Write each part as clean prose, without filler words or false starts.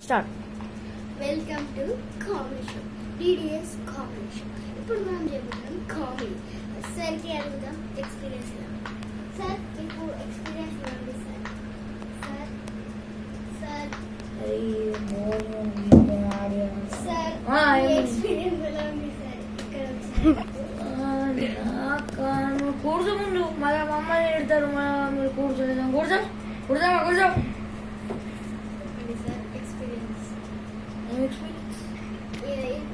Start. Welcome to comedy show, DDS comedy show. ఇప్పుడు మనం చెబుతాం కామెడీ. సార్కి అడుగుదాం ఎక్స్పీరియన్స్ ఎలా. సార్ మీకు ఎక్స్పీరియన్స్ ఎలా ఉంది సార్? సార్ సార్ సార్ మీ ఎక్స్పీరియన్స్ ఎలా ఉంది సార్ ఇక్కడ వచ్చిన? కూర్చో ముందు మళ్ళీ మమ్మల్ని పెడతారు. మీరు కూర్చోలేదా? కూర్చోమా. సార్ ఎక్స్పీరియన్స్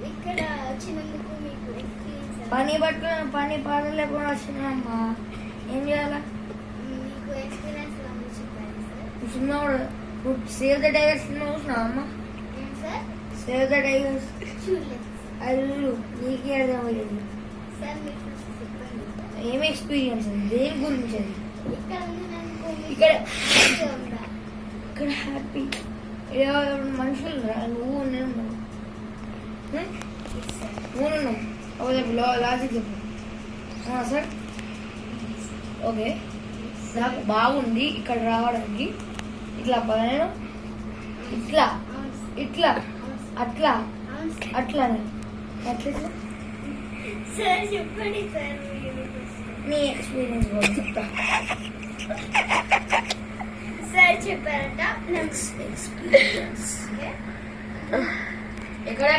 ఇక్కడ వచ్చినందుకు మీకు ఎక్స్పీరియన్స్ పని పట్టుకుని పని పాట లేకుండా వచ్చినామ్మా. ఏం చేయాలా? మీకు ఎక్స్పీరియన్స్ ఎలా ఉంది చెప్పండి సార్. సినిమా కూడా సేవ్ ద టైగర్స్ సినిమా చూసినావా అమ్మా? ఏం సార్? సేవ్ ద టైగర్స్ చూడలేదు అది నీకే అర్థమయ్యేది. సార్ మీకు చెప్పండి సార్. ఏం ఎక్స్పీరియన్స్ అది? దేని గురించి అది? ఇక్కడ ఉన్నందుకు మీకు ఇక్కడ హ్యాపీగా ఉందా? ఇక్కడ హ్యాపీ మనుషులు రా. నువ్వు నేను నువ్వు చెప్పు లాజిక్ చెప్పు. సార్ ఓకే, నాకు బాగుంది ఇక్కడ రావడానికి. ఇట్లా నేను ఇట్లా అవును సార్. ఇట్లా అవును సార్. అట్లా అవును సార్. అట్లా అట్లా సార్ చెప్పండి సార్ నీ ఎక్స్పీరియన్స్ కూడా చెప్తా. సార్ చెప్పారట ఎక్స్పీరియన్స్ ఎక్కడ